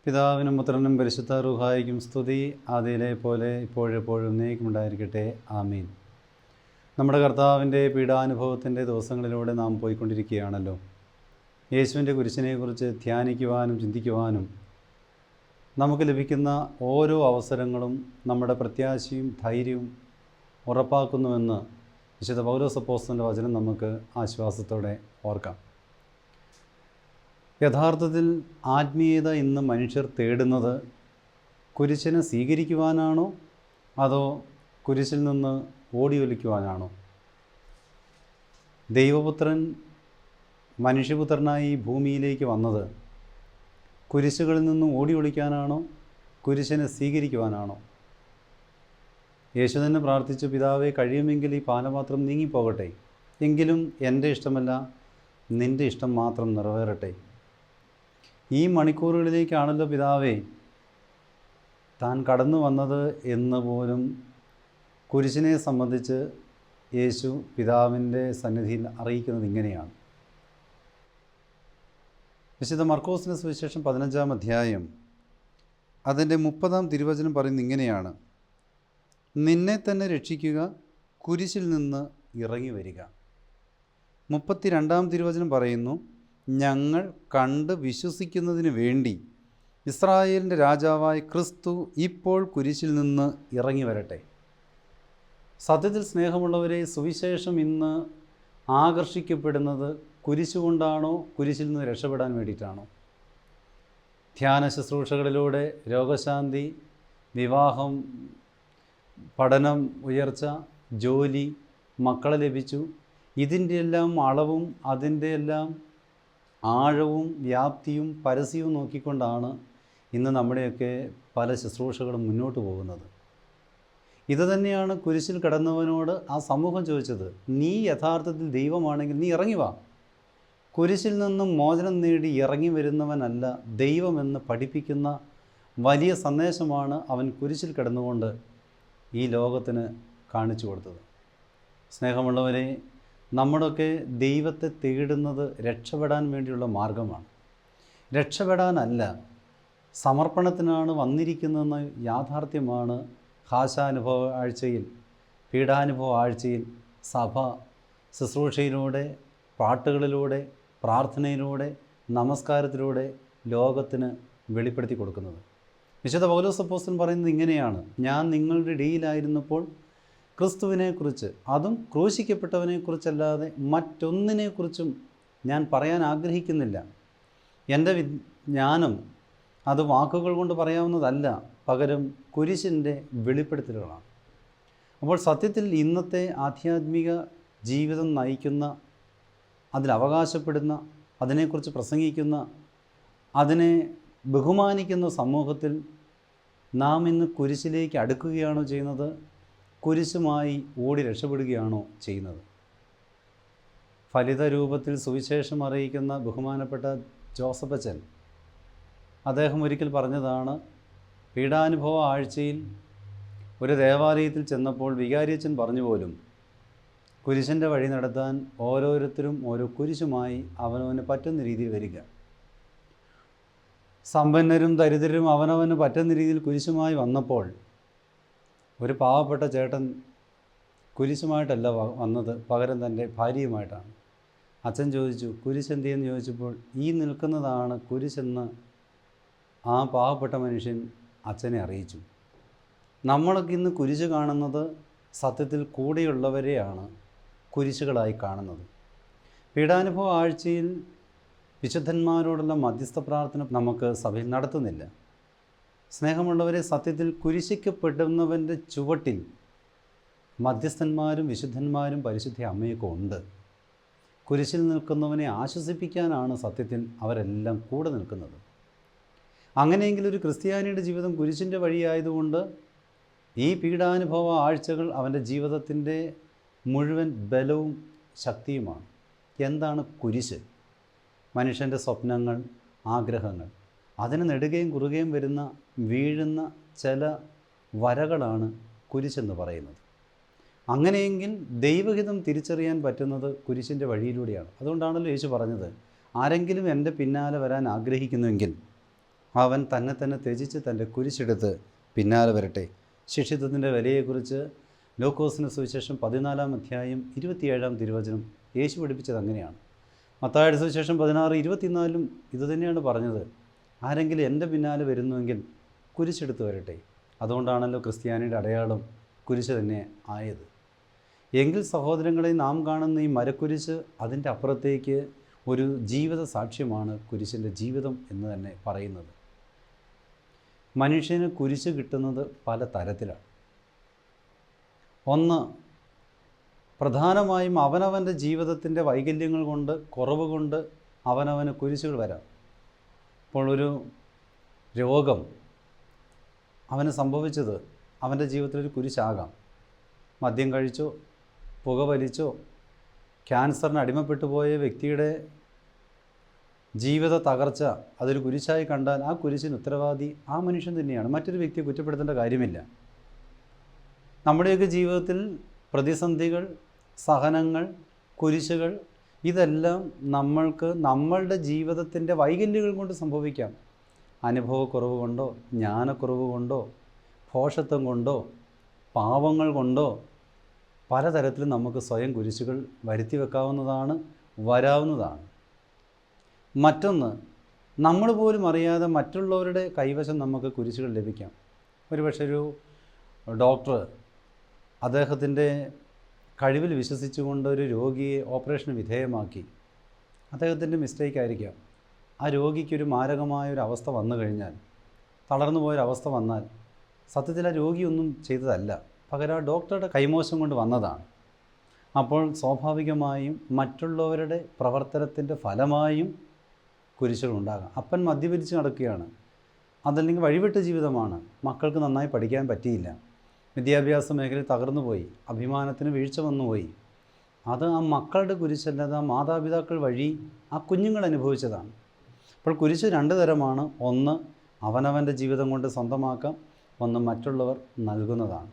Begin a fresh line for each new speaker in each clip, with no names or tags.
പിതാവിനും പുത്രനും പരിശുദ്ധ റൂഹായിക്കും സ്തുതി, ആദിയിലെ പോലെ ഇപ്പോഴെപ്പോഴും എന്നേക്കും ഉണ്ടായിരിക്കട്ടെ. ആമീൻ. നമ്മുടെ കർത്താവിൻ്റെ പീഡാനുഭവത്തിൻ്റെ ദിവസങ്ങളിലൂടെ നാം പോയിക്കൊണ്ടിരിക്കുകയാണല്ലോ. യേശുവിൻ്റെ കുരിശിനെക്കുറിച്ച് ധ്യാനിക്കുവാനും ചിന്തിക്കുവാനും നമുക്ക് ലഭിക്കുന്ന ഓരോ അവസരങ്ങളും നമ്മുടെ പ്രത്യാശയും ധൈര്യവും ഉറപ്പാക്കുന്നുവെന്ന് വിശുദ്ധ പൗലോസ് അപ്പോസ്തലൻ്റെ വചനം നമുക്ക് ആശ്വാസത്തോടെ ഓർക്കാം. യഥാർത്ഥത്തിൽ ആത്മീയത ഇന്ന് മനുഷ്യർ തേടുന്നത് കുരിശിനെ സ്വീകരിക്കുവാനാണോ അതോ കുരിശിൽ നിന്ന് ഓടിയൊലിക്കുവാനാണോ? ദൈവപുത്രൻ മനുഷ്യപുത്രനായി ഭൂമിയിലേക്ക് വന്നത് കുരിശുകളിൽ നിന്നും ഓടിയൊളിക്കാനാണോ കുരിശിനെ സ്വീകരിക്കുവാനാണോ? യേശു തന്നെ പ്രാർത്ഥിച്ചു, പിതാവേ, കഴിയുമെങ്കിൽ ഈ പാനപാത്രം നീങ്ങിപ്പോകട്ടെ, എങ്കിലും എൻ്റെ ഇഷ്ടമല്ല നിൻ്റെ ഇഷ്ടം മാത്രം നിറവേറട്ടെ. ഈ മണിക്കൂറുകളിലേക്കാണല്ലോ പിതാവേ താൻ കടന്നു വന്നത് എന്ന് പോലും കുരിശിനെ സംബന്ധിച്ച് യേശു പിതാവിൻ്റെ സന്നിധിയിൽ അറിയിക്കുന്നത് ഇങ്ങനെയാണ്. വിശുദ്ധ മർക്കോസിൻ്റെ സുവിശേഷം 15-ാം അധ്യായം അതിൻ്റെ 30-ാം തിരുവചനം പറയുന്നത് ഇങ്ങനെയാണ്: നിന്നെ തന്നെ രക്ഷിക്കുക, കുരിശിൽ നിന്ന് ഇറങ്ങി വരിക. 32-ാം തിരുവചനം പറയുന്നു, ഞങ്ങൾ കണ്ട് വിശ്വസിക്കുന്നതിന് വേണ്ടി ഇസ്രായേലിൻ്റെ രാജാവായ ക്രിസ്തു ഇപ്പോൾ കുരിശിൽ നിന്ന് ഇറങ്ങി വരട്ടെ. സത്യത്തിൽ സ്നേഹമുള്ളവരെ, സുവിശേഷം ഇന്ന് ആകർഷിക്കപ്പെടുന്നത് കുരിശുകൊണ്ടാണോ കുരിശിൽ നിന്ന് രക്ഷപ്പെടാൻ വേണ്ടിയിട്ടാണോ? ധ്യാന ശുശ്രൂഷകളിലൂടെ രോഗശാന്തി, വിവാഹം, പഠനം, ഉയർച്ച, ജോലി, മക്കളെ ലഭിച്ചു, ഇതിൻ്റെ എല്ലാം അളവും അതിൻ്റെ എല്ലാം ആഴവും വ്യാപ്തിയും പരസ്യവും നോക്കിക്കൊണ്ടാണ് ഇന്ന് നമ്മുടെയൊക്കെ പല ശുശ്രൂഷകളും മുന്നോട്ട് പോകുന്നത്. ഇതുതന്നെയാണ് കുരിശിൽ കിടന്നവനോട് ആ സമൂഹം ചോദിച്ചത്. നീ യഥാർത്ഥത്തിൽ ദൈവമാണെങ്കിൽ നീ ഇറങ്ങി വാ. കുരിശിൽ നിന്നും മോചനം നേടി ഇറങ്ങി വരുന്നവനല്ല ദൈവമെന്ന് പഠിപ്പിക്കുന്ന വലിയ സന്ദേശമാണ് അവൻ കുരിശിൽ കിടന്നുകൊണ്ട് ഈ ലോകത്തിന് കാണിച്ചു കൊടുത്തത്. സ്നേഹമുള്ളവരെ, നമ്മുടെയൊക്കെ ദൈവത്തെ തേടുന്നത് രക്ഷപ്പെടാൻ വേണ്ടിയുള്ള മാർഗമാണ്, രക്ഷപ്പെടാനല്ല, സമർപ്പണത്തിനാണ് വന്നിരിക്കുന്നതെന്ന യാഥാർത്ഥ്യമാണ് ഹാശാനുഭവ ആഴ്ചയിൽ, പീഡാനുഭവ ആഴ്ചയിൽ സഭ ശുശ്രൂഷയിലൂടെ, പാട്ടുകളിലൂടെ, പ്രാർത്ഥനയിലൂടെ, നമസ്കാരത്തിലൂടെ ലോകത്തിന് വെളിപ്പെടുത്തി കൊടുക്കുന്നത്. വിശുദ്ധ പൗലോസ് അപ്പോസ്തലൻ പറയുന്നത് ഇങ്ങനെയാണ്: ഞാൻ നിങ്ങളുടെ ഇടയിലായിരുന്നപ്പോൾ ക്രിസ്തുവിനെക്കുറിച്ച്, അതും ക്രൂശിക്കപ്പെട്ടവനെക്കുറിച്ചല്ലാതെ മറ്റൊന്നിനെക്കുറിച്ചും ഞാൻ പറയാൻ ആഗ്രഹിക്കുന്നില്ല. എൻ്റെ ജ്ഞാനം അത് വാക്കുകൾ കൊണ്ട് പറയാവുന്നതല്ല, പകരം കുരിശിൻ്റെ വെളിപ്പെടുത്തലുകളാണ്. അപ്പോൾ സത്യത്തിൽ ഇന്നത്തെ ആധ്യാത്മിക ജീവിതം നയിക്കുന്ന, അതിലവകാശപ്പെടുന്ന, അതിനെക്കുറിച്ച് പ്രസംഗിക്കുന്ന, അതിനെ ബഹുമാനിക്കുന്ന സമൂഹത്തിൽ നാം ഇന്ന് കുരിശിലേക്ക് അടുക്കുകയാണോ ചെയ്യുന്നത്? കുരിശുമായി ഓടി രക്ഷപ്പെടുകയാണോ ചെയ്യുന്നത്? ഫലിത രൂപത്തിൽ സുവിശേഷം അറിയിക്കുന്ന ബഹുമാനപ്പെട്ട ജോസഫ് അച്ഛൻ, അദ്ദേഹം ഒരിക്കൽ പറഞ്ഞതാണ്, പീഡാനുഭവ ആഴ്ചയിൽ ഒരു ദേവാലയത്തിൽ ചെന്നപ്പോൾ വികാരിയച്ഛൻ പറഞ്ഞു പോലും, കുരിശിൻ്റെ വഴി നടത്താൻ ഓരോരുത്തരും ഓരോ കുരിശുമായി അവനവന് പറ്റുന്ന രീതിയിൽ വരിക. സമ്പന്നരും ദരിദ്രരും അവനവന് പറ്റുന്ന രീതിയിൽ കുരിശുമായി വന്നപ്പോൾ ഒരു പാവപ്പെട്ട ചേട്ടൻ കുരിശുമായിട്ടല്ല വന്നത്, പകരം തൻ്റെ ഭാര്യയുമായിട്ടാണ്. അച്ഛൻ ചോദിച്ചു, കുരിശ് എന്തെന്ന് ചോദിച്ചപ്പോൾ, ഈ നിൽക്കുന്നതാണ് കുരിശെന്ന് ആ പാവപ്പെട്ട മനുഷ്യൻ അച്ഛനെ അറിയിച്ചു. നമ്മളൊക്കെ ഇന്ന് കുരിശ് കാണുന്നത് സത്യത്തിൽ കൂടെയുള്ളവരെയാണ് കുരിശുകളായി കാണുന്നത്. പീഡാനുഭവ ആഴ്ചയിൽ വിശുദ്ധന്മാരോടുള്ള മധ്യസ്ഥ പ്രാർത്ഥന നമുക്ക് സഭയിൽ നടത്തുന്നില്ല. സ്നേഹമുള്ളവരെ, സത്യത്തിൽ കുരിശിക്കപ്പെടുന്നവൻ്റെ ചുവട്ടിൽ മധ്യസ്ഥന്മാരും വിശുദ്ധന്മാരും പരിശുദ്ധ അമ്മയൊക്കെ ഉണ്ട്. കുരിശിൽ നിൽക്കുന്നവനെ ആശ്വസിപ്പിക്കാനാണ് സത്യത്തിൽ അവരെല്ലാം കൂടെ നിൽക്കുന്നത്. അങ്ങനെയെങ്കിൽ ഒരു ക്രിസ്ത്യാനിയുടെ ജീവിതം കുരിശിൻ്റെ വഴിയായതുകൊണ്ട് ഈ പീഡാനുഭവ ആഴ്ചകൾ അവൻ്റെ ജീവിതത്തിൻ്റെ മുഴുവൻ ബലവും ശക്തിയുമാണ്. എന്താണ് കുരിശ്? മനുഷ്യൻ്റെ സ്വപ്നങ്ങൾ, ആഗ്രഹങ്ങൾ, അതിന് നെടുകയും കുറുകയും വരുന്ന വീഴുന്ന ചില വരകളാണ് കുരിശെന്ന് പറയുന്നത്. അങ്ങനെയെങ്കിൽ ദൈവഹിതം തിരിച്ചറിയാൻ പറ്റുന്നത് കുരിശിൻ്റെ വഴിയിലൂടെയാണ്. അതുകൊണ്ടാണല്ലോ യേശു പറഞ്ഞത്, ആരെങ്കിലും എൻ്റെ പിന്നാലെ വരാൻ ആഗ്രഹിക്കുന്നുവെങ്കിൽ അവൻ തന്നെ തന്നെ ത്യജിച്ച് തൻ്റെ കുരിശെടുത്ത് പിന്നാലെ വരട്ടെ. ശിഷ്യത്വത്തിൻ്റെ വിലയെക്കുറിച്ച് ലൂക്കോസിന് സുവിശേഷം 14-ാം അധ്യായം 27-ാം തിരുവചനം യേശു പഠിപ്പിച്ചത് അങ്ങനെയാണ്. മത്തായിയുടെ സുവിശേഷം 16-24 ഇതുതന്നെയാണ് പറഞ്ഞത്. ആരെങ്കിലും എൻ്റെ പിന്നാലെ വരുന്നുവെങ്കിൽ കുരിശെടുത്ത് വരട്ടെ. അതുകൊണ്ടാണല്ലോ ക്രിസ്ത്യാനിയുടെ അടയാളം കുരിശ് തന്നെ ആയത്. എങ്കിൽ സഹോദരങ്ങളെ, നാം കാണുന്ന ഈ മരക്കുരിശ് അതിൻ്റെ അപ്പുറത്തേക്ക് ഒരു ജീവിത സാക്ഷ്യമാണ് കുരിശിൻ്റെ ജീവിതം എന്ന് തന്നെ പറയുന്നത്. മനുഷ്യന് കുരിശ് കിട്ടുന്നത് പല തരത്തിലാണ്. ഒന്ന്, പ്രധാനമായും അവനവൻ്റെ ജീവിതത്തിൻ്റെ വൈകല്യങ്ങൾ കൊണ്ട്, കുറവ് കൊണ്ട് അവനവന് കുരിശുകൾ വരാം. ഇപ്പോൾ ഒരു രോഗം അവന് സംഭവിച്ചത് അവൻ്റെ ജീവിതത്തിലൊരു കുരിശാകാം. മദ്യം കഴിച്ചോ, പുക വലിച്ചോ, ക്യാൻസറിന് അടിമപ്പെട്ടു പോയ വ്യക്തിയുടെ ജീവിത തകർച്ച അതൊരു കുരിശായി കണ്ടാൽ ആ കുരിശിന് ഉത്തരവാദി ആ മനുഷ്യൻ തന്നെയാണ്. മറ്റൊരു വ്യക്തിയെ കുറ്റപ്പെടുത്തേണ്ട കാര്യമില്ല. നമ്മുടെയൊക്കെ ജീവിതത്തിൽ പ്രതിസന്ധികൾ, സഹനങ്ങൾ, കുരിശുകൾ ഇതെല്ലാം നമ്മളുടെ ജീവിതത്തിൻ്റെ വൈകല്യങ്ങൾ കൊണ്ട് സംഭവിക്കാം. അനുഭവക്കുറവ് കൊണ്ടോ, ജ്ഞാനക്കുറവ് കൊണ്ടോ, ഭോഷത്വം കൊണ്ടോ, പാവങ്ങൾ കൊണ്ടോ പലതരത്തിലും നമുക്ക് സ്വയം കുരിശുകൾ വരുത്തി വെക്കാവുന്നതാണ്, വരാവുന്നതാണ്. മറ്റൊന്ന്, നമ്മൾ പോലും അറിയാതെ മറ്റുള്ളവരുടെ കൈവശം നമുക്ക് കുരിശുകൾ ലഭിക്കാം. ഒരുപക്ഷെ ഒരു ഡോക്ടർ അദ്ദേഹത്തിൻ്റെ കഴിവിൽ വിശ്വസിച്ചുകൊണ്ട് ഒരു രോഗിയെ ഓപ്പറേഷന് വിധേയമാക്കി. അദ്ദേഹത്തിൻ്റെ മിസ്റ്റേക്ക് ആയിരിക്കാം. ആ രോഗിക്കൊരു മാരകമായ ഒരു അവസ്ഥ വന്നു കഴിഞ്ഞാൽ, തളർന്നു പോയൊരവസ്ഥ വന്നാൽ സത്യത്തിൽ ആ രോഗിയൊന്നും ചെയ്തതല്ല, പകരം ആ ഡോക്ടറുടെ കൈമോശം കൊണ്ട് വന്നതാണ്. അപ്പോൾ സ്വാഭാവികമായും മറ്റുള്ളവരുടെ പ്രവർത്തനത്തിൻ്റെ ഫലമായും കുരിശുകളുണ്ടാകാം. അപ്പൻ മദ്യപിച്ച് നടക്കുകയാണ്, അതല്ലെങ്കിൽ വഴിവിട്ട ജീവിതമാണ്, മക്കൾക്ക് നന്നായി പഠിക്കാൻ പറ്റിയില്ല, വിദ്യാഭ്യാസ മേഖലയിൽ തകർന്നുപോയി, അഭിമാനത്തിന് വീഴ്ച വന്നുപോയി. അത് ആ മക്കളുടെ കുരിശല്ലാതെ ആ മാതാപിതാക്കൾ വഴി ആ കുഞ്ഞുങ്ങൾ അനുഭവിച്ചതാണ്. അപ്പോൾ കുരിശ് രണ്ട് തരമാണ്. ഒന്ന് അവനവൻ്റെ ജീവിതം കൊണ്ട് സ്വന്തമാക്കാം, ഒന്ന് മറ്റുള്ളവർ നൽകുന്നതാണ്.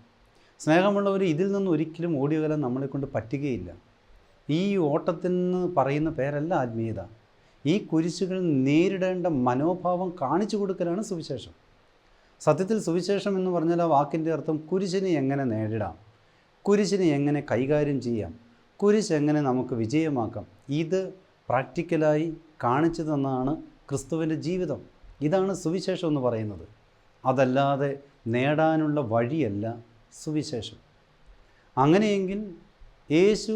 സ്നേഹമുള്ളവർ, ഇതിൽ നിന്ന് ഒരിക്കലും ഓടിയകലാൻ നമ്മളെക്കൊണ്ട് പറ്റുകയില്ല. ഈ ഓട്ടത്തിന് പറയുന്ന പേരല്ല ആത്മീയത. ഈ കുരിശുകൾ നേരിടേണ്ട മനോഭാവം കാണിച്ചു കൊടുക്കലാണ് സുവിശേഷം. സത്യത്തിൽ സുവിശേഷം എന്ന് പറഞ്ഞാൽ ആ വാക്കിൻ്റെ അർത്ഥം കുരിശിനെ എങ്ങനെ നേരിടാം, കുരിശിനെ എങ്ങനെ കൈകാര്യം ചെയ്യാം, കുരിശ് എങ്ങനെ നമുക്ക് വിജയമാക്കാം, ഇത് പ്രാക്ടിക്കലായി കാണിച്ചു തന്നാണ് ക്രിസ്തുവിൻ്റെ ജീവിതം. ഇതാണ് സുവിശേഷം എന്ന് പറയുന്നത്. അതല്ലാതെ നേടാനുള്ള വഴിയല്ല സുവിശേഷം. അങ്ങനെയെങ്കിൽ യേശു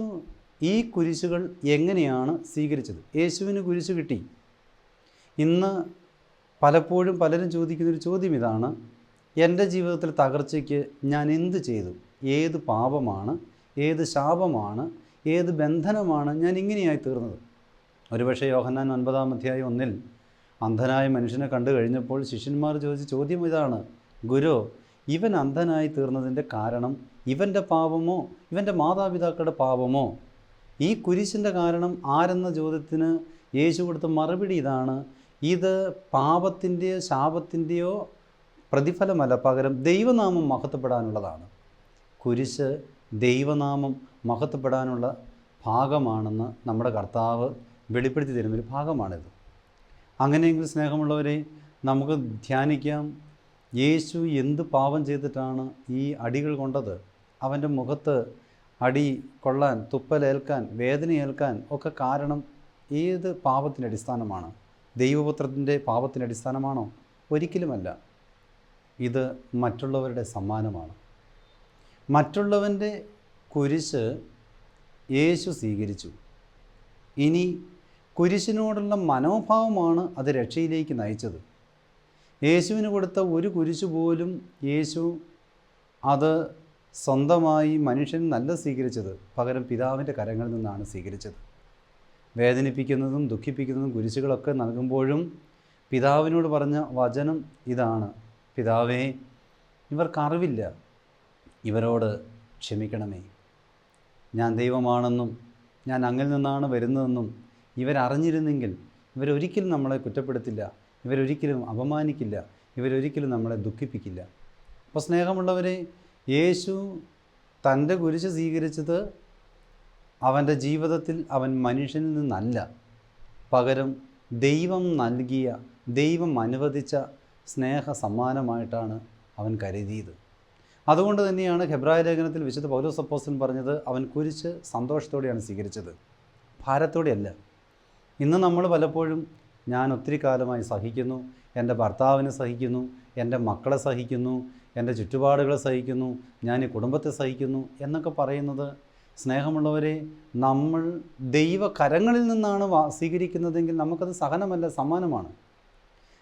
ഈ കുരിശുകൾ എങ്ങനെയാണ് സ്വീകരിച്ചത്? യേശുവിന് കുരിശ് കിട്ടി. ഇന്ന് പലപ്പോഴും പലരും ചോദിക്കുന്നൊരു ചോദ്യം ഇതാണ്: എൻ്റെ ജീവിതത്തിൽ തകർച്ചയ്ക്ക് ഞാൻ എന്ത് ചെയ്തു? ഏത് പാപമാണ്, ഏത് ശാപമാണ്, ഏത് ബന്ധനമാണ് ഞാൻ ഇങ്ങനെയായി തീർന്നത്? ഒരുപക്ഷെ യോഹന്നാൻ 9-ാം അധ്യായം 1 അന്ധനായ മനുഷ്യനെ കണ്ടു കഴിഞ്ഞപ്പോൾ ശിഷ്യന്മാർ ചോദിച്ച ചോദ്യം ഇതാണ്: ഗുരു, ഇവൻ അന്ധനായി തീർന്നതിൻ്റെ കാരണം ഇവൻ്റെ പാപമോ ഇവൻ്റെ മാതാപിതാക്കളുടെ പാപമോ? ഈ കുരിശിൻ്റെ കാരണം ആരെന്ന ചോദ്യത്തിന് യേശു കൊടുത്ത മറുപടി ഇതാണ്: ഇത് പാപത്തിൻ്റെയോ ശാപത്തിൻ്റെയോ പ്രതിഫലമല്ല, പകരം ദൈവനാമം മഹത്വപ്പെടാനുള്ളതാണ്. കുരിശ് ദൈവനാമം മഹത്വപ്പെടാനുള്ള ഭാഗമാണെന്ന് നമ്മുടെ കർത്താവ് വെളിപ്പെടുത്തി തരുന്നൊരു ഭാഗമാണിത്. അങ്ങനെയെങ്കിൽ സ്നേഹമുള്ളവരെ, നമുക്ക് ധ്യാനിക്കാം, യേശു എന്ത് പാപം ചെയ്തിട്ടാണ് ഈ അടികൾ കൊണ്ടത്? അവൻ്റെ മുഖത്ത് അടി കൊള്ളാൻ, തുപ്പലേൽക്കാൻ, വേദനയേൽക്കാൻ ഒക്കെ കാരണം ഏത് പാപത്തിൻ്റെ അടിസ്ഥാനമാണ്? ദൈവപുത്രത്തിൻ്റെ പാപത്തിൻ്റെ അടിസ്ഥാനമാണോ? ഒരിക്കലുമല്ല. ഇത് മറ്റുള്ളവരുടെ സമ്മാനമാണ്. മറ്റുള്ളവൻ്റെ കുരിശ് യേശു സ്വീകരിച്ചു. ഇനി കുരിശിനോടുള്ള മനോഭാവമാണ് അത് രക്ഷയിലേക്ക് നയിച്ചത്. യേശുവിന് കൊടുത്ത ഒരു കുരിശ് പോലും യേശു അത് സ്വന്തമായി മനുഷ്യൻ നല്ല സ്വീകരിച്ചത്, പകരം പിതാവിൻ്റെ കരങ്ങളിൽ നിന്നാണ് സ്വീകരിച്ചത്. വേദനിപ്പിക്കുന്നതും ദുഃഖിപ്പിക്കുന്നതും കുരിശുകളൊക്കെ നൽകുമ്പോഴും പിതാവിനോട് പറഞ്ഞ വചനം ഇതാണ്: പിതാവേ, ഇവർക്കറിവില്ല, ഇവരോട് ക്ഷമിക്കണമേ. ഞാൻ ദൈവമാണെന്നും ഞാൻ അങ്ങിൽ നിന്നാണ് വരുന്നതെന്നും ഇവരറിഞ്ഞിരുന്നെങ്കിൽ ഇവരൊരിക്കലും നമ്മളെ കുറ്റപ്പെടുത്തില്ല, ഇവരൊരിക്കലും അപമാനിക്കില്ല, ഇവരൊരിക്കലും നമ്മളെ ദുഃഖിപ്പിക്കില്ല. അപ്പോൾ സ്നേഹമുള്ളവരെ, യേശു തൻ്റെ കുരിശ് സ്വീകരിച്ചത് അവൻ്റെ ജീവിതത്തിൽ അവൻ മനുഷ്യനിൽ നിന്നല്ല, പകരം ദൈവം നൽകിയ ദൈവം അനുവദിച്ച സ്നേഹ സമ്മാനമായിട്ടാണ് അവൻ കരുതിയത്. അതുകൊണ്ട് തന്നെയാണ് ഹെബ്രായ ലേഖനത്തിൽ വിശുദ്ധ പൗലോസ് അപ്പോസ്തലൻ പറഞ്ഞത്, അവൻ കുരിശ് സന്തോഷത്തോടെയാണ് സ്വീകരിച്ചത്, ഭാരത്തോടെയല്ല. ഇന്ന് നമ്മൾ പലപ്പോഴും ഞാൻ ഒത്തിരി കാലമായി സഹിക്കുന്നു, എൻ്റെ ഭർത്താവിനെ സഹിക്കുന്നു, എൻ്റെ മക്കളെ സഹിക്കുന്നു, എൻ്റെ ചുറ്റുപാടുകളെ സഹിക്കുന്നു, ഞാൻ ഈ കുടുംബത്തെ സഹിക്കുന്നു എന്നൊക്കെ പറയുന്നത്, സ്നേഹമുള്ളവരെ, നമ്മൾ ദൈവകരങ്ങളിൽ നിന്നാണ് സ്വീകരിക്കുന്നതെങ്കിൽ നമുക്കത് സഹനമല്ല, സമ്മാനമാണ്.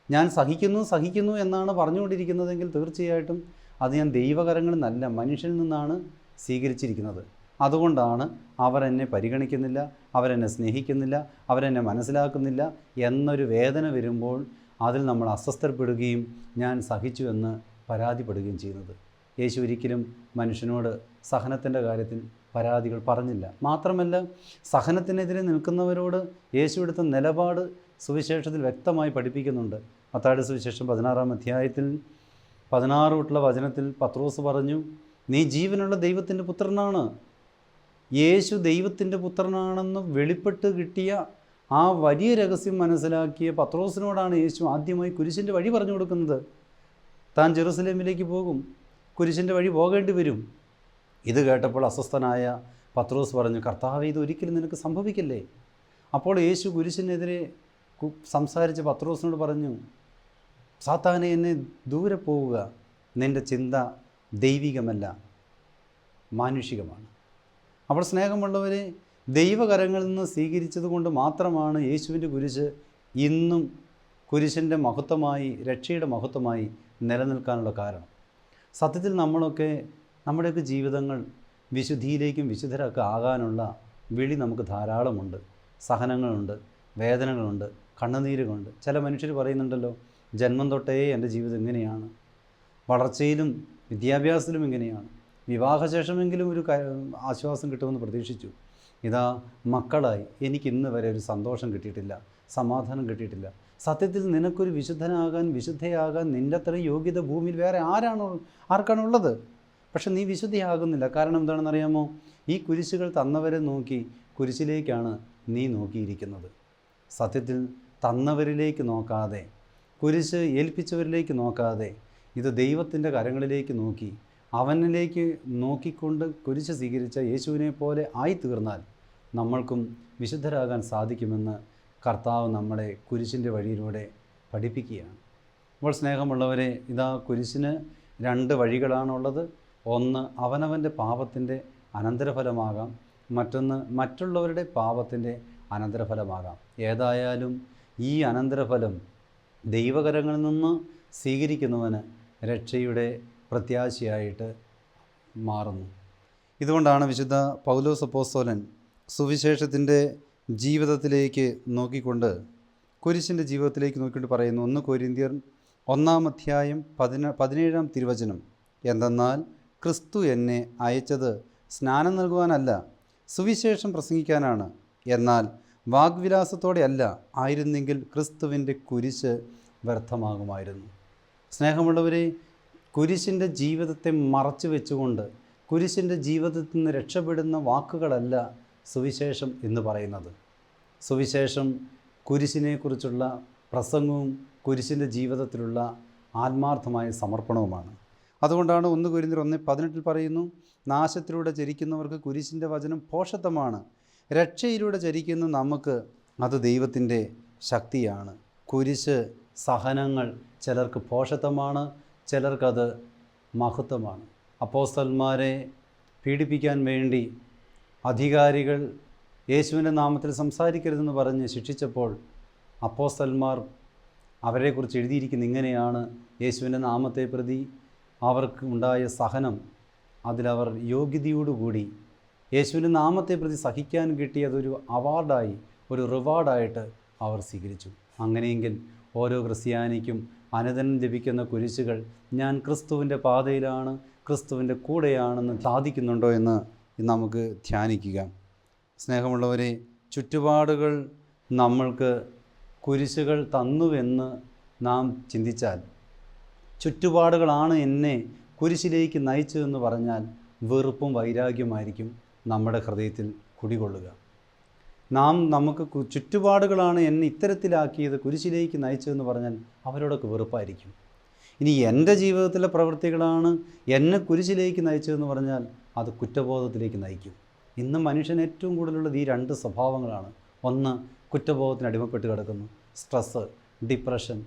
ഞാൻ സഹിക്കുന്നു എന്നാണ് പറഞ്ഞുകൊണ്ടിരിക്കുന്നതെങ്കിൽ തീർച്ചയായിട്ടും അത് ഞാൻ ദൈവകരങ്ങളിൽ നിന്നല്ല, മനുഷ്യനിൽ നിന്നാണ് സ്വീകരിച്ചിരിക്കുന്നത്. അതുകൊണ്ടാണ് അവരെന്നെ പരിഗണിക്കുന്നില്ല, അവരെന്നെ സ്നേഹിക്കുന്നില്ല, അവരെന്നെ മനസ്സിലാക്കുന്നില്ല എന്നൊരു വേദന വരുമ്പോൾ അതിൽ നമ്മൾ അസ്വസ്ഥപ്പെടുകയും ഞാൻ സഹിച്ചു എന്ന് പരാതിപ്പെടുകയും ചെയ്യുന്നത്. യേശു ഒരിക്കലും മനുഷ്യനോട് സഹനത്തിൻ്റെ കാര്യത്തിൽ പരാതികൾ പറഞ്ഞില്ല. മാത്രമല്ല, സഹനത്തിനെതിരെ നിൽക്കുന്നവരോട് യേശു എടുത്ത നിലപാട് സുവിശേഷത്തിൽ വ്യക്തമായി പഠിപ്പിക്കുന്നുണ്ട്. മത്തായിയുടെ സുവിശേഷം 16-ാം അധ്യായത്തിൽ 16 തൊട്ടുള്ള വചനത്തിൽ പത്രോസ് പറഞ്ഞു, നീ ജീവനുള്ള ദൈവത്തിൻ്റെ പുത്രനാണ്. യേശു ദൈവത്തിൻ്റെ പുത്രനാണെന്ന് വെളിപ്പെട്ട് കിട്ടിയ ആ വലിയ രഹസ്യം മനസ്സിലാക്കിയ പത്രോസിനോടാണ് യേശു ആദ്യമായി കുരിശിൻ്റെ വഴി പറഞ്ഞു കൊടുക്കുന്നത്. താൻ ജെറുസലേമിലേക്ക് പോകും, കുരിശിൻ്റെ വഴി പോകേണ്ടി വരും. ഇത് കേട്ടപ്പോൾ അസ്വസ്ഥനായ പത്രോസ് പറഞ്ഞു, കർത്താവേ, ഇത് ഒരിക്കലും നിനക്ക് സംഭവിക്കില്ലേ? അപ്പോൾ യേശു കുരിശിനെതിരെ സംസാരിച്ച് പത്രോസിനോട് പറഞ്ഞു, സാത്താനെ, എന്നെ ദൂരെ പോവുക, നിൻ്റെ ചിന്ത ദൈവികമല്ല, മാനുഷികമാണ്. അപ്പോൾ സ്നേഹമുള്ളവരെ, ദൈവകരങ്ങളിൽ നിന്ന് സ്വീകരിച്ചത് കൊണ്ട് മാത്രമാണ് യേശുവിൻ്റെ കുരിശ് ഇന്നും കുരിശിൻ്റെ മഹത്വമായി, രക്ഷയുടെ മഹത്വമായി നിലനിൽക്കാനുള്ള കാരണം. സത്യത്തിൽ നമ്മുടെയൊക്കെ ജീവിതങ്ങൾ വിശുദ്ധിയിലേക്കും വിശുദ്ധരൊക്കെ ആകാനുള്ള വിളി നമുക്ക് ധാരാളമുണ്ട്. സഹനങ്ങളുണ്ട്, വേദനകളുണ്ട്, കണ്ണുനീരുകളുണ്ട്. ചില മനുഷ്യർ പറയുന്നുണ്ടല്ലോ, ജന്മം തൊട്ടേ എൻ്റെ ജീവിതം ഇങ്ങനെയാണ്, വളർച്ചയിലും വിദ്യാഭ്യാസത്തിലും ഇങ്ങനെയാണ്, വിവാഹശേഷമെങ്കിലും ഒരു ആശ്വാസം കിട്ടുമെന്ന് പ്രതീക്ഷിച്ചു, ഇതാ മക്കളായി, എനിക്കിന്ന് വരെ ഒരു സന്തോഷം കിട്ടിയിട്ടില്ല, സമാധാനം കിട്ടിയിട്ടില്ല. സത്യത്തിൽ നിനക്കൊരു വിശുദ്ധനാകാൻ, വിശുദ്ധയാകാൻ നിൻ്റെ അത്രയും യോഗ്യത ഭൂമിയിൽ വേറെ ആർക്കാണുള്ളത്? പക്ഷെ നീ വിശുദ്ധയാകുന്നില്ല. കാരണം എന്താണെന്നറിയാമോ? ഈ കുരിശുകൾ തന്നവരെ നോക്കി കുരിശിലേക്കാണ് നീ നോക്കിയിരിക്കുന്നത്. സത്യത്തിൽ തന്നവരിലേക്ക് നോക്കാതെ, കുരിശ് ഏൽപ്പിച്ചവരിലേക്ക് നോക്കാതെ, ഇത് ദൈവത്തിൻ്റെ കരങ്ങളിലേക്ക് നോക്കി അവനിലേക്ക് നോക്കിക്കൊണ്ട് കുരിശ് സ്വീകരിച്ച യേശുവിനെ പോലെ ആയിത്തീർന്നാൽ നമ്മൾക്കും വിശുദ്ധരാകാൻ സാധിക്കുമെന്ന് കർത്താവ് നമ്മളെ കുരിശിൻ്റെ വഴിയിലൂടെ പഠിപ്പിക്കുകയാണ്. അപ്പോൾ സ്നേഹമുള്ളവരെ, ഇതാ കുരിശിന് 2 വഴികളാണുള്ളത്. ഒന്ന് അവനവൻ്റെ പാപത്തിൻ്റെ അനന്തരഫലമാകാം, മറ്റൊന്ന് മറ്റുള്ളവരുടെ പാപത്തിൻ്റെ അനന്തരഫലമാകാം. ഏതായാലും ഈ അനന്തരഫലം ദൈവകരങ്ങളിൽ നിന്ന് സ്വീകരിക്കുന്നവന് രക്ഷയുടെ പ്രത്യാശയായിട്ട് മാറുന്നു. ഇതുകൊണ്ടാണ് വിശുദ്ധ പൗലോസ് അപ്പോസ്തലൻ സുവിശേഷത്തിൻ്റെ ജീവിതത്തിലേക്ക് നോക്കിക്കൊണ്ട്, കുരിശിൻ്റെ ജീവിതത്തിലേക്ക് നോക്കിക്കൊണ്ട് പറയുന്നു. 1 കൊരിന്ത്യർ 1-ാം അധ്യായം 17-ാം തിരുവചനം, എന്തെന്നാൽ ക്രിസ്തു എന്നെ അയച്ചത് സ്നാനം നൽകുവാനല്ല, സുവിശേഷം പ്രസംഗിക്കാനാണ്. എന്നാൽ വാഗ്വിലാസത്തോടെ അല്ല, ആയിരുന്നെങ്കിൽ ക്രിസ്തുവിൻ്റെ കുരിശ് വ്യർത്ഥമാകുമായിരുന്നു. സ്നേഹമുള്ളവരെ, കുരിശിൻ്റെ ജീവിതത്തെ മറച്ചു വെച്ചുകൊണ്ട് കുരിശിൻ്റെ ജീവിതത്തിൽ നിന്ന് രക്ഷപ്പെടുന്ന വാക്കുകളല്ല സുവിശേഷം എന്ന് പറയുന്നത്. സുവിശേഷം കുരിശിനെക്കുറിച്ചുള്ള പ്രസംഗവും കുരിശിൻ്റെ ജീവിതത്തിലുള്ള ആത്മാർത്ഥമായ സമർപ്പണവുമാണ്. അതുകൊണ്ടാണ് 1 കൊരിന്ത്യർ 1:18 പറയുന്നു, നാശത്തിലൂടെ ചരിക്കുന്നവർക്ക് കുരിശിൻ്റെ വചനം ഭോഷത്വമാണ്, രക്ഷയിലൂടെ ചരിക്കുന്ന നമുക്ക് അത് ദൈവത്തിൻ്റെ ശക്തിയാണ്. കുരിശ്, സഹനങ്ങൾ ചിലർക്ക് ഭോഷത്വമാണ്, ചിലർക്കത് മഹത്വമാണ്. അപ്പോസ്തലന്മാരെ പീഡിപ്പിക്കാൻ വേണ്ടി അധികാരികൾ യേശുവിൻ്റെ നാമത്തിൽ സംസാരിക്കരുതെന്ന് പറഞ്ഞ് ശിക്ഷിച്ചപ്പോൾ അപ്പോസ്തലന്മാർ അവരെക്കുറിച്ച് എഴുതിയിരിക്കുന്ന ഇങ്ങനെയാണ്, യേശുവിൻ്റെ നാമത്തെ പ്രതി അവർക്ക് ഉണ്ടായ സഹനം, അതിലവർ യോഗ്യതയോടുകൂടി യേശുവിൻ്റെ നാമത്തെ പ്രതി സഹിക്കാൻ കിട്ടിയതൊരു അവാർഡായി, ഒരു റിവാർഡായിട്ട് അവർ സ്വീകരിച്ചു. അങ്ങനെയെങ്കിൽ ഓരോ ക്രിസ്ത്യാനിക്കും അനുദിനം ലഭിക്കുന്ന കുരിശുകൾ, ഞാൻ ക്രിസ്തുവിൻ്റെ പാതയിലാണ്, ക്രിസ്തുവിൻ്റെ കൂടെയാണെന്ന് സാധിക്കുന്നുണ്ടോ എന്ന് നമുക്ക് ധ്യാനിക്കുക. സ്നേഹമുള്ളവരെ, ചുറ്റുപാടുകൾ നമ്മൾക്ക് കുരിശുകൾ തന്നുവെന്ന് നാം ചിന്തിച്ചാൽ, ചുറ്റുപാടുകളാണ് എന്നെ കുരിശിലേക്ക് നയിച്ചതെന്ന് പറഞ്ഞാൽ വെറുപ്പും വൈരാഗ്യമായിരിക്കും നമ്മുടെ ഹൃദയത്തിൽ കുടികൊള്ളുക. നമുക്ക് ചുറ്റുപാടുകളാണ് എന്നെ ഇത്തരത്തിലാക്കിയത്, കുരിശിലേക്ക് നയിച്ചതെന്ന് പറഞ്ഞാൽ അവരോടൊക്കെ വെറുപ്പായിരിക്കും. ഇനി എൻ്റെ ജീവിതത്തിലെ പ്രവൃത്തികളാണ് എന്നെ കുരിശിലേക്ക് നയിച്ചതെന്ന് പറഞ്ഞാൽ അത് കുറ്റബോധത്തിലേക്ക് നയിക്കും. ഇന്ന് മനുഷ്യന് ഏറ്റവും കൂടുതലുള്ളത് ഈ രണ്ട് സ്വഭാവങ്ങളാണ്. ഒന്ന്, കുറ്റബോധത്തിന് അടിമപ്പെട്ട് കിടക്കുന്നു. സ്ട്രെസ്സ്, ഡിപ്രഷൻ,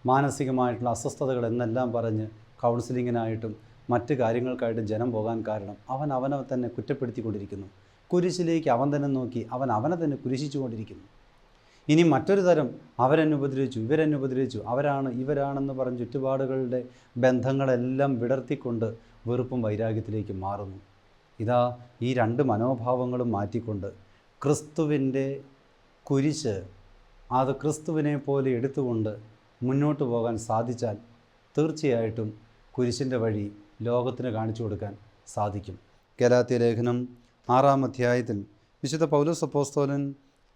മാനസികമായിട്ടുള്ള അസ്വസ്ഥതകൾ എന്നെല്ലാം പറഞ്ഞ് കൗൺസിലിങ്ങിനായിട്ടും മറ്റ് കാര്യങ്ങൾക്കായിട്ടും ജനം പോകാൻ കാരണം അവനെ തന്നെ കുറ്റപ്പെടുത്തിക്കൊണ്ടിരിക്കുന്നു. കുരിശിലേക്ക് അവൻ തന്നെ നോക്കി അവനെ തന്നെ കുരിശിച്ചുകൊണ്ടിരിക്കുന്നു. ഇനി മറ്റൊരു തരം, അവരെന്നെ ഉപദ്രവിച്ചു, ഇവരെന്നെ ഉപദ്രവിച്ചു, ഇവരാണെന്ന് പറഞ്ഞ് ചുറ്റുപാടുകളുടെ ബന്ധങ്ങളെല്ലാം വിടർത്തിക്കൊണ്ട് വെറുപ്പും വൈരാഗ്യത്തിലേക്ക് മാറുന്നു. ഇതാ ഈ രണ്ട് മനോഭാവങ്ങളും മാറ്റിക്കൊണ്ട് ക്രിസ്തുവിൻ്റെ കുരിശ്, അത് ക്രിസ്തുവിനെ പോലെ എടുത്തുകൊണ്ട് മുന്നോട്ട് പോകാൻ സാധിച്ചാൽ തീർച്ചയായിട്ടും കുരിശിൻ്റെ വഴി ലോകത്തിന് കാണിച്ചു കൊടുക്കാൻ സാധിക്കും. ഗലാത്യ ലേഖനം 6-ാം അധ്യായത്തിൽ വിശുദ്ധ പൗലോസ് അപ്പോസ്തലൻ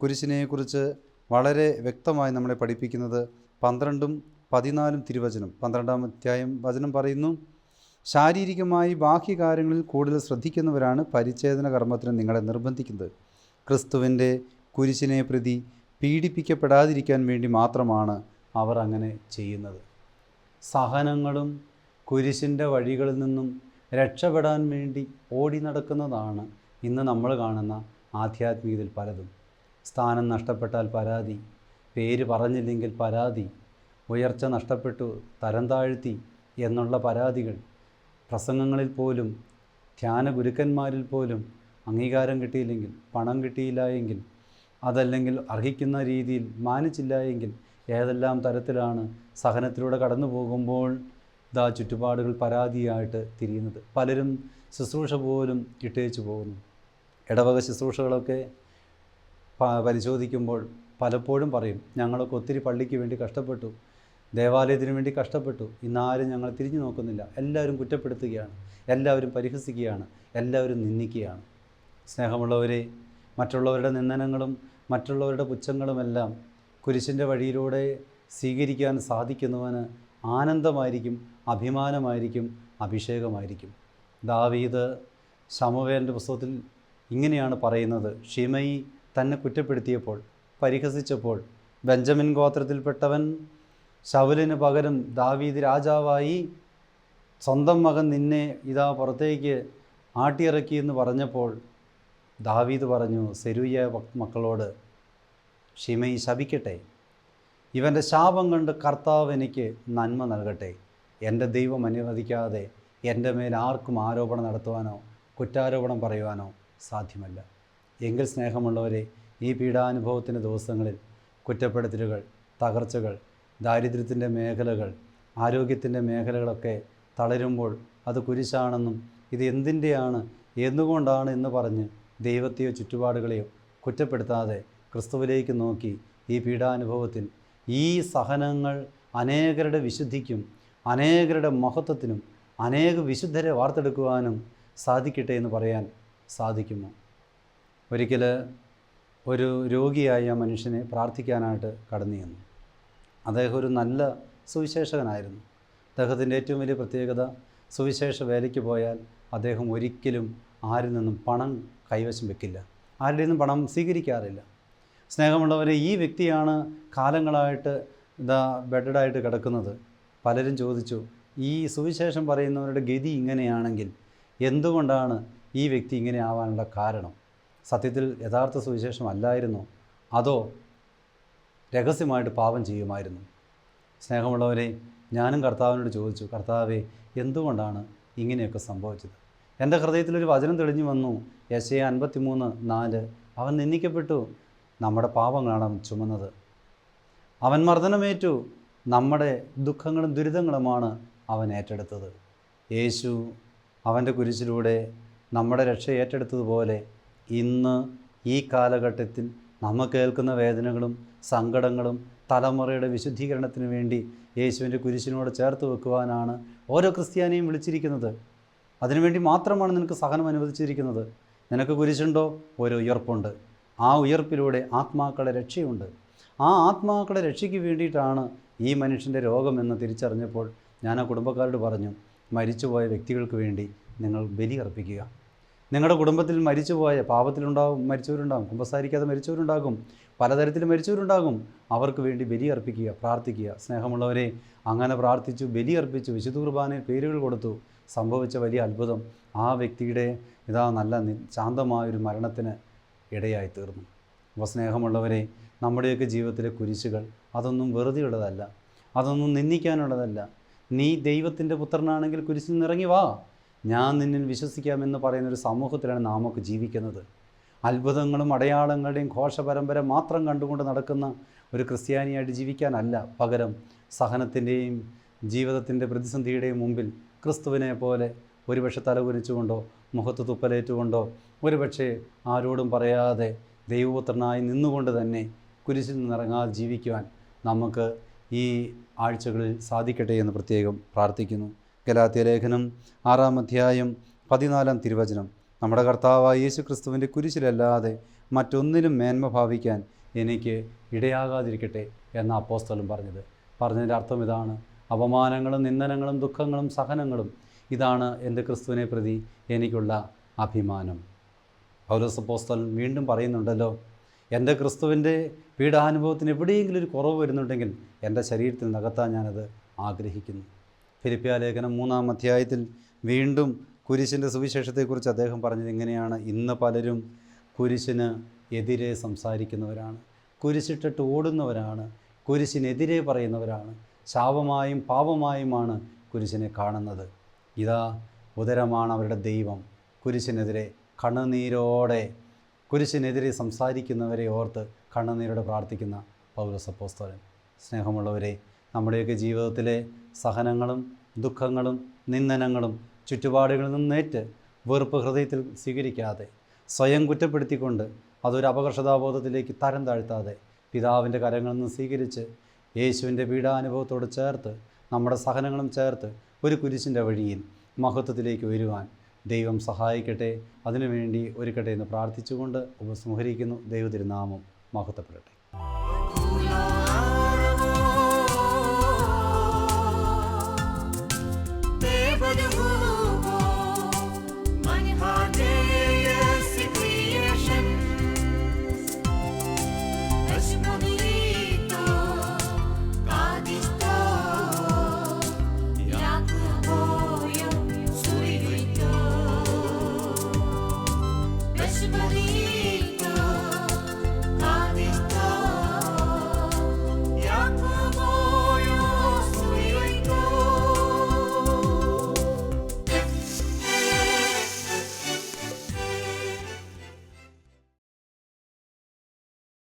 കുരിശിനെക്കുറിച്ച് വളരെ വ്യക്തമായി നമ്മളെ പഠിപ്പിക്കുന്നത് 12-14 തിരുവചനം. 12-ാം അധ്യായം വചനം പറയുന്നു, ശാരീരികമായി ബാഹ്യകാര്യങ്ങളിൽ കൂടുതൽ ശ്രദ്ധിക്കുന്നവരാണ് പരിച്ഛേദന കർമ്മത്തിന് നിങ്ങളെ നിർബന്ധിക്കുന്നത്. ക്രിസ്തുവിൻ്റെ കുരിശിനെ പ്രതി പീഡിപ്പിക്കപ്പെടാതിരിക്കാൻ വേണ്ടി മാത്രമാണ് അവർ അങ്ങനെ ചെയ്യുന്നത്. സഹനങ്ങളും കുരിശിൻ്റെ വഴികളിൽ നിന്നും രക്ഷപ്പെടാൻ വേണ്ടി ഓടി നടക്കുന്നതാണ് ഇന്ന് നമ്മൾ കാണുന്ന ആധ്യാത്മികതയിൽ പലതും. സ്ഥാനം നഷ്ടപ്പെട്ടാൽ പരാതി, പേര് പറഞ്ഞില്ലെങ്കിൽ പരാതി, ഉയർച്ച നഷ്ടപ്പെട്ടു, തരം താഴ്ത്തി എന്നുള്ള പരാതികൾ, പ്രസംഗങ്ങളിൽ പോലും ധ്യാന ഗുരുക്കന്മാരിൽ പോലും അംഗീകാരം കിട്ടിയില്ലെങ്കിൽ, പണം കിട്ടിയില്ല എങ്കിൽ, അതല്ലെങ്കിൽ അർഹിക്കുന്ന രീതിയിൽ മാനിച്ചില്ല എങ്കിൽ, ഏതെല്ലാം തരത്തിലാണ് സഹനത്തിലൂടെ കടന്നു പോകുമ്പോൾ ചുറ്റുപാടുകൾ പരാതിയായിട്ട് തിരിയുന്നത്. പലരും ശുശ്രൂഷ പോലും ഇട്ടേച്ചു പോകുന്നു. ഇടവക ശുശ്രൂഷകളൊക്കെ പരിശോധിക്കുമ്പോൾ പലപ്പോഴും പറയും, ഞങ്ങളൊക്കെ ഒത്തിരി പള്ളിക്ക് വേണ്ടി കഷ്ടപ്പെട്ടു, ദേവാലയത്തിന് വേണ്ടി കഷ്ടപ്പെട്ടു, ഇന്നാരും ഞങ്ങൾ തിരിഞ്ഞു നോക്കുന്നില്ല. എല്ലാവരും കുറ്റപ്പെടുത്തുകയാണ്, എല്ലാവരും പരിഹസിക്കുകയാണ്, എല്ലാവരും നിന്ദിക്കുകയാണ്. സ്നേഹമുള്ളവരെ, മറ്റുള്ളവരുടെ നിന്ദനങ്ങളും മറ്റുള്ളവരുടെ പുച്ഛങ്ങളുമെല്ലാം കുരിശിൻ്റെ വഴിയിലൂടെ സ്വീകരിക്കാൻ സാധിക്കുന്നവന് ആനന്ദമായിരിക്കും, അഭിമാനമായിരിക്കും, അഭിഷേകമായിരിക്കും. ദാവീദ് ശമൂവേലിൻ്റെ പുസ്തകത്തിൽ ഇങ്ങനെയാണ് പറയുന്നത്, ഷിമയി തന്നെ കുറ്റപ്പെടുത്തിയപ്പോൾ, പരിഹസിച്ചപ്പോൾ, ബെഞ്ചമിൻ ഗോത്രത്തിൽപ്പെട്ടവൻ ശൗലിന് പകരം ദാവീദ് രാജാവായി, സ്വന്തം മകൻ നിന്നെ ഇതാ പുറത്തേക്ക് ആട്ടിയിറക്കി എന്ന് പറഞ്ഞപ്പോൾ ദാവീദ് പറഞ്ഞു സെരൂയ മക്കളോട്, ഷിമയി ശപിക്കട്ടെ, ഇവൻ്റെ ശാപം കണ്ട് കർത്താവ് എനിക്ക് നന്മ നൽകട്ടെ. എൻ്റെ ദൈവം അനുവദിക്കാതെ എൻ്റെ മേൽ ആർക്കും ആരോപണം നടത്തുവാനോ കുറ്റാരോപണം പറയുവാനോ സാധ്യമല്ല. എങ്കിൽ സ്നേഹമുള്ളവരെ, ഈ പീഡാനുഭവത്തിൻ്റെ ദിവസങ്ങളിൽ കുറ്റപ്പെടുത്തലുകൾ, തകർച്ചകൾ, ദാരിദ്ര്യത്തിൻ്റെ മേഖലകൾ, ആരോഗ്യത്തിൻ്റെ മേഖലകളൊക്കെ തളരുമ്പോൾ അത് കുരിശാണെന്നും ഇത് എന്തിൻ്റെയാണ്, എന്തുകൊണ്ടാണ് എന്ന് പറഞ്ഞ് ദൈവത്തെയോ ചുറ്റുപാടുകളെയോ കുറ്റപ്പെടുത്താതെ ക്രിസ്തുവിലേക്ക് നോക്കി ഈ പീഡാനുഭവത്തിൽ ഈ സഹനങ്ങൾ അനേകരുടെ വിശുദ്ധിക്കും അനേകരുടെ മഹത്വത്തിനും അനേക വിശുദ്ധരെ വാർത്തെടുക്കുവാനും സാധിക്കട്ടെ എന്ന് പറയാൻ സാധിക്കുമോ? ഒരിക്കൽ ഒരു രോഗിയായ മനുഷ്യനെ പ്രാർത്ഥിക്കാനായിട്ട് കടന്നു ചെന്നു. അദ്ദേഹം ഒരു നല്ല സുവിശേഷകനായിരുന്നു. അദ്ദേഹത്തിൻ്റെ ഏറ്റവും വലിയ പ്രത്യേകത, സുവിശേഷ വേലയ്ക്ക് പോയാൽ അദ്ദേഹം ഒരിക്കലും ആരിൽ നിന്നും പണം കൈവശം വെക്കില്ല, ആരുടെ നിന്നും പണം സ്വീകരിക്കാറില്ല. സ്നേഹമുള്ളവരെ, ഈ വ്യക്തിയാണ് കാലങ്ങളായിട്ട് ബെഡഡായിട്ട് കിടക്കുന്നത്. പലരും ചോദിച്ചു, ഈ സുവിശേഷം പറയുന്നവരുടെ ഗതി ഇങ്ങനെയാണെങ്കിൽ എന്തുകൊണ്ടാണ് ഈ വ്യക്തി ഇങ്ങനെ ആവാനുള്ള കാരണം? സത്യത്തിൽ യഥാർത്ഥ സുവിശേഷം അല്ലായിരുന്നോ, അതോ രഹസ്യമായിട്ട് പാപം ചെയ്യുമായിരുന്നു? സ്നേഹമുള്ളവരെ, ഞാനും കർത്താവിനോട് ചോദിച്ചു, കർത്താവേ, എന്തുകൊണ്ടാണ് ഇങ്ങനെയൊക്കെ സംഭവിച്ചത്? എൻ്റെ ഹൃദയത്തിലൊരു വചനം തെളിഞ്ഞു വന്നു, യെശയ്യാ 53:4. അവൻ നിന്ദിക്കപ്പെട്ടു, നമ്മുടെ പാപങ്ങളാണ് അവൻ ചുമന്നത്, അവൻ മർദ്ദനമേറ്റു, നമ്മുടെ ദുഃഖങ്ങളും ദുരിതങ്ങളുമാണ് അവൻ ഏറ്റെടുത്തത്. യേശു അവൻ്റെ കുരിശിലൂടെ നമ്മുടെ രക്ഷ ഏറ്റെടുത്തതുപോലെ ഇന്ന് ഈ കാലഘട്ടത്തിൽ നമ്മൾ കേൾക്കുന്ന വേദനകളും സങ്കടങ്ങളും തലമുറയുടെ വിശുദ്ധീകരണത്തിന് വേണ്ടി യേശുവിൻ്റെ കുരിശിനോട് ചേർത്ത് വെക്കുവാനാണ് ഓരോ ക്രിസ്ത്യാനിയും വിളിച്ചിരിക്കുന്നത്. അതിനുവേണ്ടി മാത്രമാണ് നിനക്ക് സഹനം അനുവദിച്ചിരിക്കുന്നത്. നിനക്ക് കുരിശുണ്ടോ? ഒരു ഉയർപ്പുണ്ട്. ആ ഉയർപ്പിലൂടെ ആത്മാക്കളുടെ രക്ഷയുണ്ട്. ആ ആത്മാക്കളുടെ രക്ഷയ്ക്ക് വേണ്ടിയിട്ടാണ് ഈ മനുഷ്യൻ്റെ രോഗമെന്ന് തിരിച്ചറിഞ്ഞപ്പോൾ ഞാൻ ആ കുടുംബക്കാരോട് പറഞ്ഞു, മരിച്ചുപോയ വ്യക്തികൾക്ക് വേണ്ടി നിങ്ങൾ ബലി അർപ്പിക്കുക. നിങ്ങളുടെ കുടുംബത്തിൽ മരിച്ചുപോയ പാപത്തിലുണ്ടാകും മരിച്ചവരുണ്ടാകും, കുമ്പസാരിക്കാതെ മരിച്ചവരുണ്ടാകും, പലതരത്തിൽ മരിച്ചവരുണ്ടാകും. അവർക്ക് വേണ്ടി ബലിയർപ്പിക്കുക, പ്രാർത്ഥിക്കുക. സ്നേഹമുള്ളവരെ, അങ്ങനെ പ്രാർത്ഥിച്ചു, ബലിയർപ്പിച്ചു, വിശുദ്ധ കുർബാനയിൽ പേരുകൾ കൊടുത്തു. സംഭവിച്ച വലിയ അത്ഭുതം, ആ വ്യക്തിയുടെ നല്ല ശാന്തമായൊരു മരണത്തിന് ഇടയായി തീർന്നു. അപ്പോൾ സ്നേഹമുള്ളവരെ, നമ്മുടെയൊക്കെ ജീവിതത്തിലെ കുരിശുകൾ അതൊന്നും വെറുതെയുള്ളതല്ല, അതൊന്നും നിന്ദിക്കാനുള്ളതല്ല. നീ ദൈവത്തിൻ്റെ പുത്രനാണെങ്കിൽ കുരിശിൽ നിന്ന് ഇറങ്ങി വാ, ഞാൻ നിന്നിൽ വിശ്വസിക്കാമെന്ന് പറയുന്നൊരു സമൂഹത്തിലാണ് നാമൊക്കെ ജീവിക്കുന്നത്. അത്ഭുതങ്ങളും അടയാളങ്ങളുടെയും ഘോഷപരമ്പര മാത്രം കണ്ടുകൊണ്ട് നടക്കുന്ന ഒരു ക്രിസ്ത്യാനിയായിട്ട് ജീവിക്കാനല്ല, പകരം സഹനത്തിൻ്റെയും ജീവിതത്തിൻ്റെ പ്രതിസന്ധിയുടെയും മുമ്പിൽ ക്രിസ്തുവിനെ പോലെ ഒരുപക്ഷെ തലകുനിച്ചുകൊണ്ടോ മുഖത്ത് തുപ്പലേറ്റുകൊണ്ടോ ഒരുപക്ഷെ ആരോടും പറയാതെ ദൈവപുത്രനായി നിന്നുകൊണ്ട് തന്നെ കുരിശിൽ നിന്നിറങ്ങാതെ ജീവിക്കുവാൻ നമുക്ക് ഈ ആഴ്ചകളിൽ സാധിക്കട്ടെ എന്ന് പ്രത്യേകം പ്രാർത്ഥിക്കുന്നു. ഗലാത്യ ലേഖനം 6-ാം അധ്യായം 14-ാം തിരുവചനം, നമ്മുടെ കർത്താവായ യേശു ക്രിസ്തുവിൻ്റെ കുരിശിലല്ലാതെ മറ്റൊന്നിനും മേന്മ ഭാവിക്കാൻ എനിക്ക് ഇടയാകാതിരിക്കട്ടെ എന്ന അപ്പോസ്തലൻ പറഞ്ഞതിൻ്റെ അർത്ഥം ഇതാണ്: അപമാനങ്ങളും നിന്ദനങ്ങളും ദുഃഖങ്ങളും സഹനങ്ങളും, ഇതാണ് എൻ്റെ ക്രിസ്തുവിനെ പ്രതി എനിക്കുള്ള അഭിമാനം. പൗലോസ് അപ്പോസ്തലൻ വീണ്ടും പറയുന്നുണ്ടല്ലോ, എൻ്റെ ക്രിസ്തുവിൻ്റെ പീഡാനുഭവത്തിന് എവിടെയെങ്കിലും ഒരു കുറവ് വരുന്നുണ്ടെങ്കിൽ എൻ്റെ ശരീരത്തിൽ നികത്താൻ ഞാനത് ആഗ്രഹിക്കുന്നു. ഫിലിപ്പിയ ലേഖനം 3-ാം അധ്യായത്തിൽ വീണ്ടും കുരിശിൻ്റെ സുവിശേഷത്തെക്കുറിച്ച് അദ്ദേഹം പറഞ്ഞത് ഇങ്ങനെയാണ്: ഇന്ന് പലരും കുരിശിന് എതിരെ സംസാരിക്കുന്നവരാണ്, കുരിശിട്ടിട്ട് ഓടുന്നവരാണ്, കുരിശിനെതിരെ പറയുന്നവരാണ്, ശാപമായും പാപമായുമാണ് കുരിശിനെ കാണുന്നത്. ഇതാ ഉദരമാണ് അവരുടെ ദൈവം. കുരിശിനെതിരെ കണ്ണുനീരോടെ കുരിശിനെതിരെ സംസാരിക്കുന്നവരെ ഓർത്ത് കണ്ണുനീരോടെ പ്രാർത്ഥിക്കുന്ന പൗലോസ് അപ്പോസ്തലൻ. സ്നേഹമുള്ളവരെ, നമ്മുടെയൊക്കെ ജീവിതത്തിലെ സഹനങ്ങളും ദുഃഖങ്ങളും നിന്ദനങ്ങളും ചുറ്റുപാടുകളിൽ നിന്നേറ്റ് വെറുപ്പ് ഹൃദയത്തിൽ സ്വീകരിക്കാതെ, സ്വയം കുറ്റപ്പെടുത്തിക്കൊണ്ട് അതൊരു അപകർഷതാബോധത്തിലേക്ക് തരം താഴ്ത്താതെ, പിതാവിൻ്റെ കരങ്ങളിൽ നിന്ന് സ്വീകരിച്ച് യേശുവിൻ്റെ പീഡാനുഭവത്തോട് ചേർത്ത് നമ്മുടെ സഹനങ്ങളും ചേർത്ത് ഒരു കുരിശിൻ്റെ വഴിയിൽ മഹത്വത്തിലേക്ക് വരുവാൻ ദൈവം സഹായിക്കട്ടെ. അതിനുവേണ്ടി ഒരുക്കട്ടെ എന്ന് പ്രാർത്ഥിച്ചുകൊണ്ട് ഉപസംഹരിക്കുന്നു. ദൈവതിരുനാമം മഹത്വപ്പെടട്ടെ.